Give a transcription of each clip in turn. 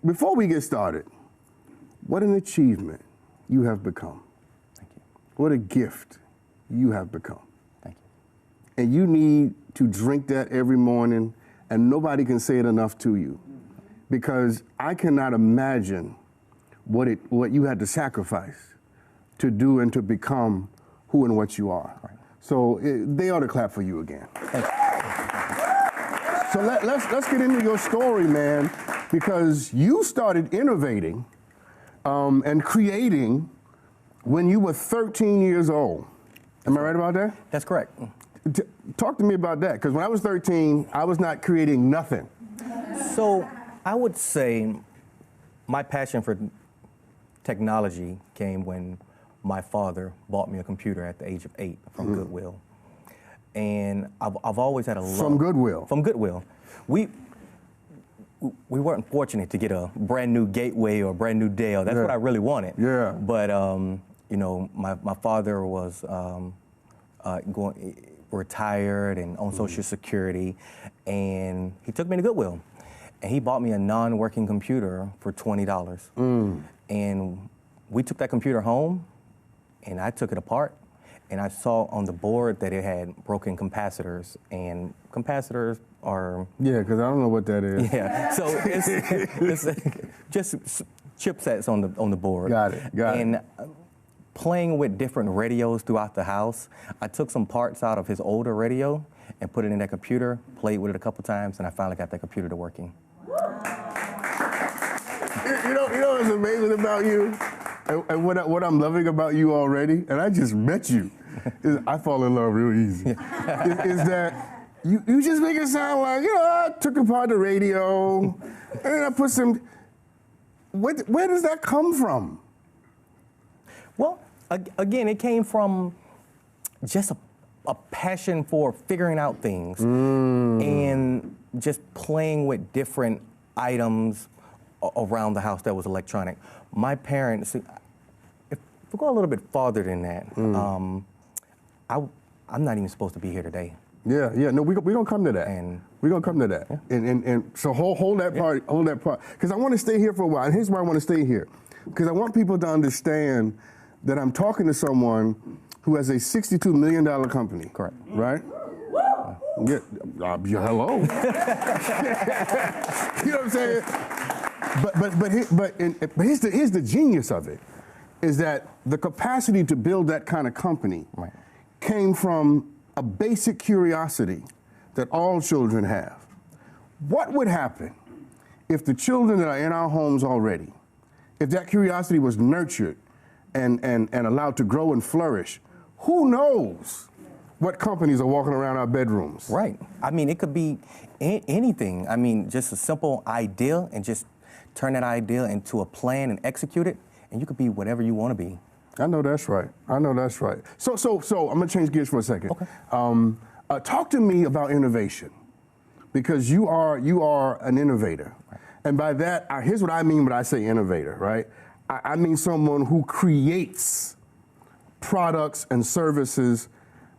Before we get started, what an achievement you have become. Thank you. What a gift you have become. Thank you. And you need to drink that every morning, and nobody can say it enough to you. Because I cannot imagine what you had to sacrifice to do and to become who and what you are. Right. So they ought to clap for you again. So let's get into your story, man, because you started innovating and creating when you were 13 years old. Am I right about that? That's correct. Talk to me about that, because when I was 13, I was not creating nothing. So I would say my passion for technology came when my father bought me a computer at the age of 8 from Goodwill. And I've always had a love. From Goodwill? From Goodwill. We weren't fortunate to get a brand new Gateway or a brand new Dell. That's what I really wanted. Yeah. But, you know, my father was retired and on Social Security, and he took me to Goodwill. And he bought me a non-working computer for $20. And we took that computer home, and I took it apart, and I saw on the board that it had broken capacitors, and capacitors are... Yeah, because I don't know what that is. Yeah, so it's just chipsets on the board. Got it. And playing with different radios throughout the house, I took some parts out of his older radio and put it in that computer, played with it a couple times, and I finally got that computer to working. You know what's amazing about you? And what I'm loving about you already, and I just met you, is I fall in love real easy, is that you just make it sound like, you know, I took apart the radio, and I put some, where does that come from? Well, again, it came from just a passion for figuring out things and just playing with different items around the house that was electronic. My parents, if we go a little bit farther than that, I'm not even supposed to be here today. Yeah, no, we're gonna come to that. And we're gonna come to that. Yeah. And so hold that part, because I want to stay here for a while. And here's why I want to stay here, because I want people to understand that I'm talking to someone who has a $62 million company. Correct. Right? Yeah, hello. You know what I'm saying? But here's the genius of it, is that the capacity to build that kind of company came from a basic curiosity that all children have. What would happen if the children that are in our homes already, if that curiosity was nurtured and allowed to grow and flourish? Who knows what companies are walking around our bedrooms? Right. I mean, it could be anything. I mean, just a simple idea, and just turn that idea into a plan and execute it, and you could be whatever you want to be. I know that's right. I know that's right. So I'm gonna change gears for a second. Okay. Talk to me about innovation, because you are an innovator, and by that, here's what I mean when I say innovator. Right? I mean someone who creates products and services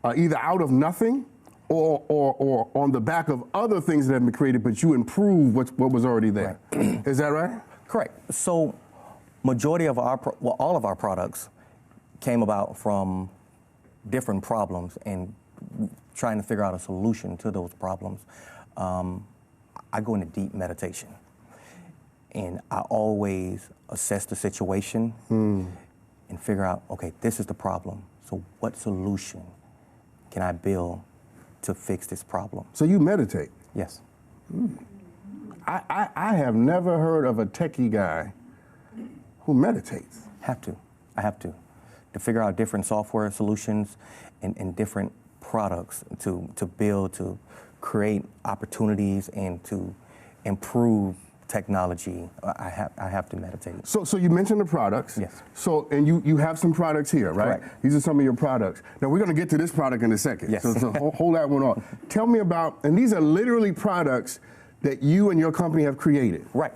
either out of nothing or on the back of other things that have been created, but you improve what was already there. Right. Is that right? Correct. So majority of all of our products came about from different problems and trying to figure out a solution to those problems. I go into deep meditation, and I always assess the situation and figure out, okay, this is the problem. So what solution can I build to fix this problem? So you meditate? Yes. I have never heard of a techie guy who meditates. I have to figure out different software solutions and different products to build, to create opportunities and to improve technology. I have to meditate. So you mentioned the products. Yes. So, and you have some products here, right? Correct. These are some of your products. Now we're going to get to this product in a second. Yes. So hold that one on. Tell me about, and these are literally products that you and your company have created. Right.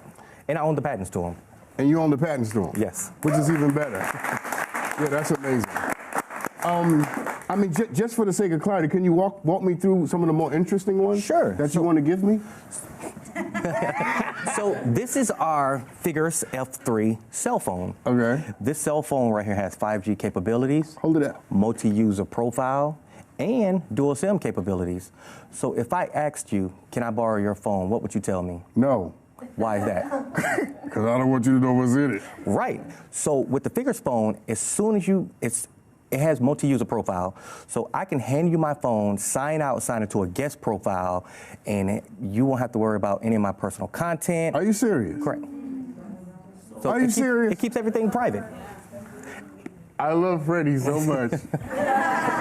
And I own the patents to them. And you own the patents to them? Yes. Which is even better. Yeah, that's amazing. I mean, just for the sake of clarity, can you walk me through some of the more interesting ones? Sure. That you want to give me? So this is our Figures F3 cell phone. Okay. This cell phone right here has 5G capabilities. Hold it up. Multi-user profile, and dual SIM capabilities. So if I asked you, can I borrow your phone, what would you tell me? No. Why is that? Because I don't want you to know what's in it. Right. So with the Figures phone, as soon as it has multi-user profile, so I can hand you my phone, sign it to a guest profile, and you won't have to worry about any of my personal content. Are you serious? Correct. So Are you serious? It keeps everything private. I love Freddie so much.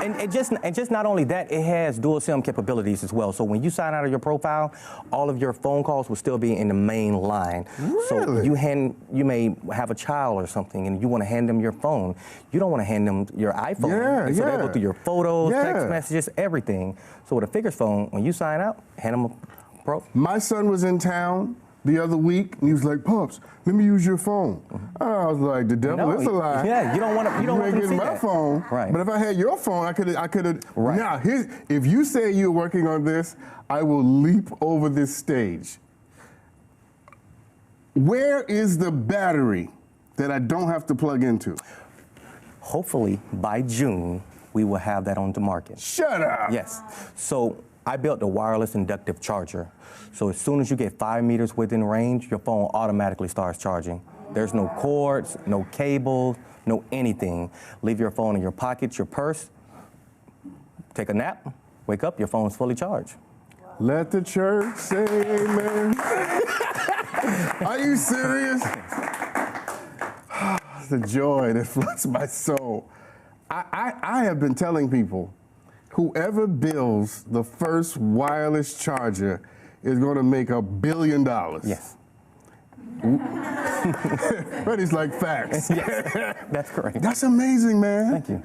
And just not only that, it has dual SIM capabilities as well. So when you sign out of your profile, all of your phone calls will still be in the main line. Really? So you may have a child or something, and you want to hand them your phone. You don't want to hand them your iPhone. Yeah, so yeah. they go through your photos, Yeah. text messages, everything. So with a Figures phone, when you sign out, hand them a Pro. My son was in town the other week, and he was like, "Pops, let me use your phone." I was like, "The devil is a lie." Yeah, you don't want to. You don't want ain't them to getting see my that. phone. Right. But if I had your phone, I could have. Right. Now, if you say you're working on this, I will leap over this stage. Where is the battery that I don't have to plug into? Hopefully by June we will have that on the market. Shut up. Yes. So I built a wireless inductive charger. So as soon as you get 5 meters within range, your phone automatically starts charging. There's no cords, no cables, no anything. Leave your phone in your pocket, your purse, take a nap, wake up, your phone's fully charged. Let the church say amen. Are you serious? The joy that floods my soul. I have been telling people, whoever builds the first wireless charger is going to make $1 billion. Yes. But it's like facts. Yes, that's correct. That's amazing, man. Thank you.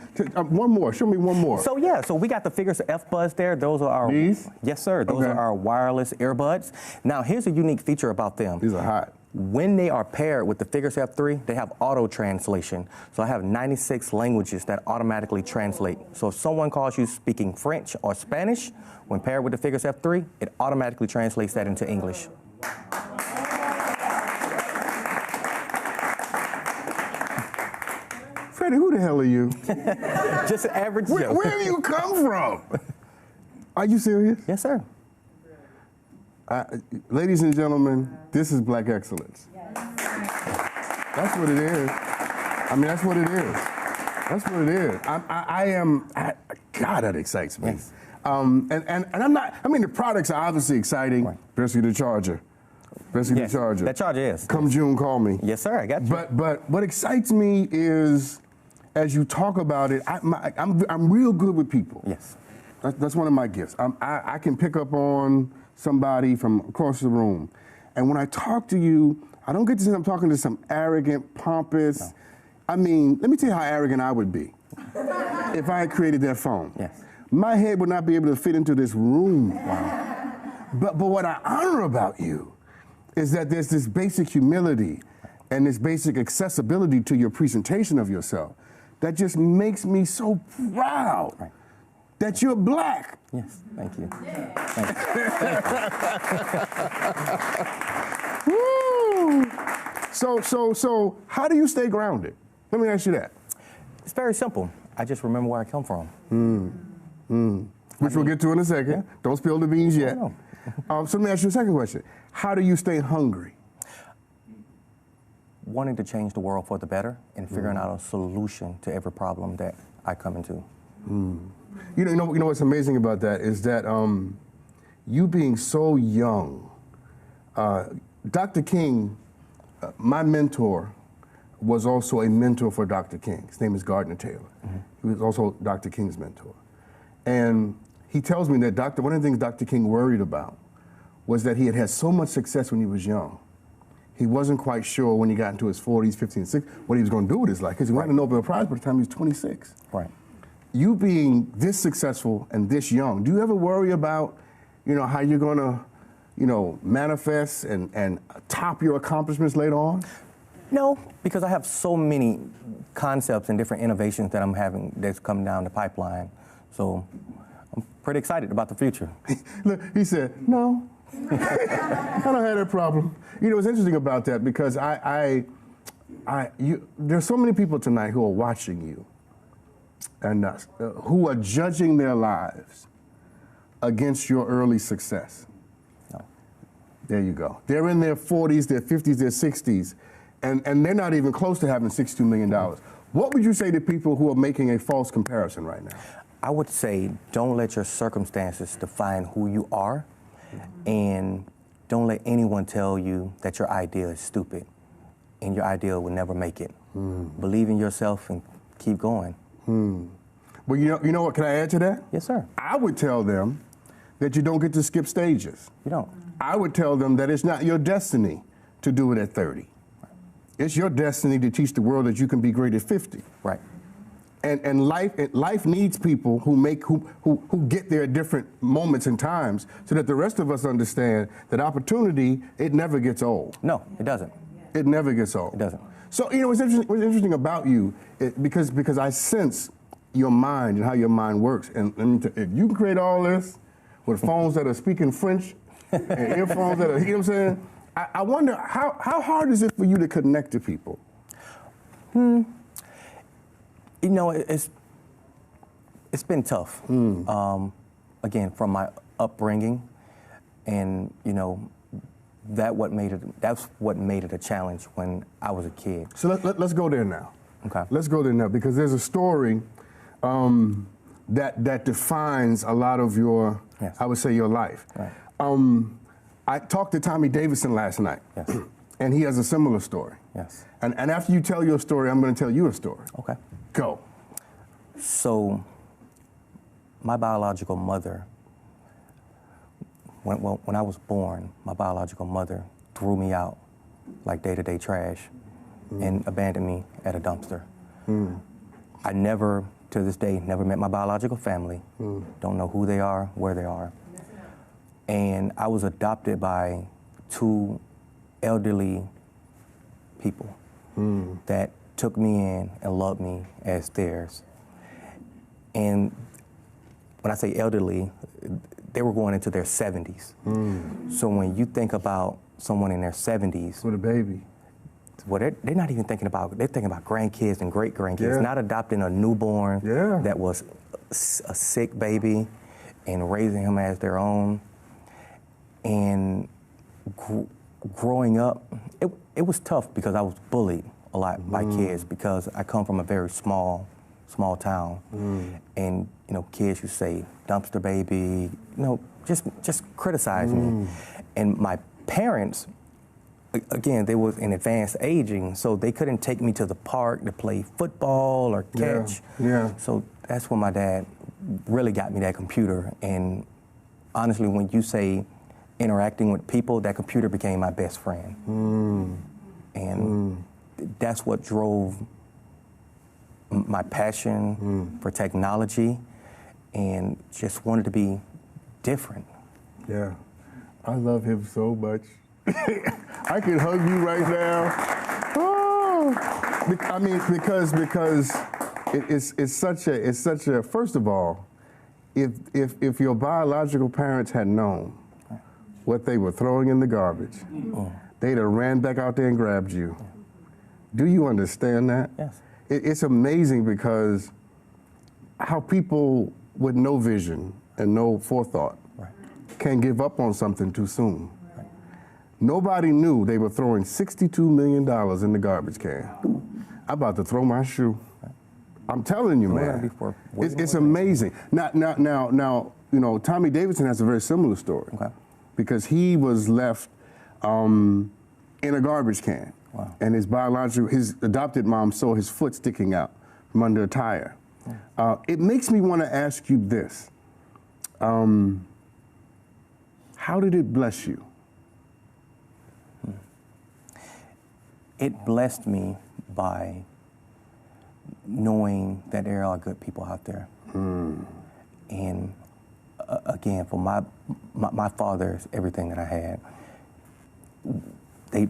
One more. Show me one more. So we got the Figures F Buds there. Those are our. These? Yes, sir. Those Okay. are our wireless earbuds. Now, here's a unique feature about them. These are hot. When they are paired with the Figures F3, they have auto translation. So I have 96 languages that automatically translate. So if someone calls you speaking French or Spanish, when paired with the Figures F3, it automatically translates that into English. Freddie, who the hell are you? Just an average Joe. Where do you come from? Are you serious? Yes, sir. Ladies and gentlemen, this is Black excellence. That's what it is. I mean, that's what it is. That's what it is. God, that excites me. Yes. And I'm not, I mean, the products are obviously exciting, Right. especially the charger. Especially Yes, the charger. that charger is. Come June, call me. Yes, sir. I got you. But what excites me is, as you talk about it, I'm real good with people. Yes. That's one of my gifts. I can pick up on somebody from across the room. And when I talk to you, I don't get to say I'm talking to some arrogant, pompous. No. I mean, let me tell you how arrogant I would be if I had created that phone. Yes. My head would not be able to fit into this room. Wow. But what I honor about you is that there's this basic humility and this basic accessibility to your presentation of yourself that just makes me so proud. Right. That you're black. Yes, thank you. Woo! So how do you stay grounded? Let me ask you that. It's very simple. I just remember where I come from. Which we'll get to in a second. Yeah. Don't spill the beans yet. No. So let me ask you a second question. How do you stay hungry? Wanting to change the world for the better and figuring out a solution to every problem that I come into. You know what's amazing about that is that you being so young, Dr. King, my mentor, was also a mentor for Dr. King. His name is Gardner Taylor. Mm-hmm. He was also Dr. King's mentor. And he tells me that one of the things Dr. King worried about was that he had so much success when he was young. He wasn't quite sure when he got into his 40s, 50s, 60s, what he was going to do with his life, because he won a Nobel Prize by the time he was 26. Right. You being this successful and this young, do you ever worry about, how you're going to, manifest and top your accomplishments later on? No, because I have so many concepts and different innovations that I'm having that's coming down the pipeline. So I'm pretty excited about the future. Look, he said, no. I don't have that problem. You know, it's interesting about that because there's so many people tonight who are watching you and who are judging their lives against your early success. No. There you go. They're in their 40s, their 50s, their 60s, and they're not even close to having $62 million. What would you say to people who are making a false comparison right now? I would say don't let your circumstances define who you are, and don't let anyone tell you that your idea is stupid and your idea will never make it. Believe in yourself and keep going. Well, you know what, can I add to that? Yes, sir. I would tell them that you don't get to skip stages. You don't. I would tell them that it's not your destiny to do it at 30. It's your destiny to teach the world that you can be great at 50. Right. And life needs people who get there at different moments and times so that the rest of us understand that opportunity, it never gets old. No, it doesn't. It never gets old. It doesn't. So, you know, what's interesting about you, because I sense your mind and how your mind works. And if you can create all this with phones that are speaking French and earphones that are, you know what I'm saying? I wonder, how hard is it for you to connect to people? You know, it's been tough. Again, from my upbringing, and you know, that's what made it a challenge when I was a kid. So let's go there now. Okay. Let's go there now because there's a story that defines a lot of your, yes, I would say, your life. Right. I talked to Tommy Davidson last night. Yes. And he has a similar story. Yes. And after you tell your story, I'm going to tell you a story. Okay. Go. So, my biological mother, when I was born, my biological mother threw me out like day-to-day trash and abandoned me at a dumpster. I never, to this day, never met my biological family. Don't know who they are, where they are. And I was adopted by two elderly people that took me in and loved me as theirs. And when I say elderly, they were going into their 70s. So when you think about someone in their 70s, with a baby, well, they're not even thinking about, they're thinking about grandkids and great-grandkids, Yeah. not adopting a newborn Yeah. that was a sick baby and raising him as their own. And growing up, it was tough because I was bullied a lot by kids because I come from a very small town. And, you know, kids who say, dumpster baby, you know, just criticize me. And my parents, again, they was in advanced aging, so they couldn't take me to the park to play football or catch. Yeah. So that's when my dad really got me that computer. And honestly, when you say interacting with people, that computer became my best friend. And that's what drove my passion for technology and just wanted to be different. Yeah. I love him so much. I could hug you right now. Oh. I mean, because it's such a, first of all, if your biological parents had known what they were throwing in the garbage, they'd have ran back out there and grabbed you. Do you understand that? Yes. It's amazing because how people with no vision and no forethought can give up on something too soon. Nobody knew they were throwing $62 million in the garbage can. I'm about to throw my shoe. I'm telling you, man. It's amazing. Now, you know, Tommy Davidson has a very similar story. Okay. Because he was left in a garbage can. Wow. And his adopted mom saw his foot sticking out from under a tire. It makes me want to ask you this. How did it bless you? It blessed me by knowing that there are good people out there. And again, for my father is everything that I had.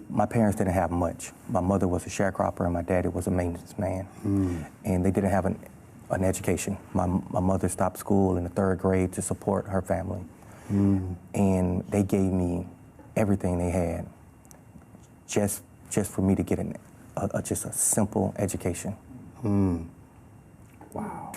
My parents didn't have much. My mother was a sharecropper and my daddy was a maintenance man. And they didn't have an education. My mother stopped school in the 3rd grade to support her family. and they gave me everything they had just for me to get just a simple education. Wow.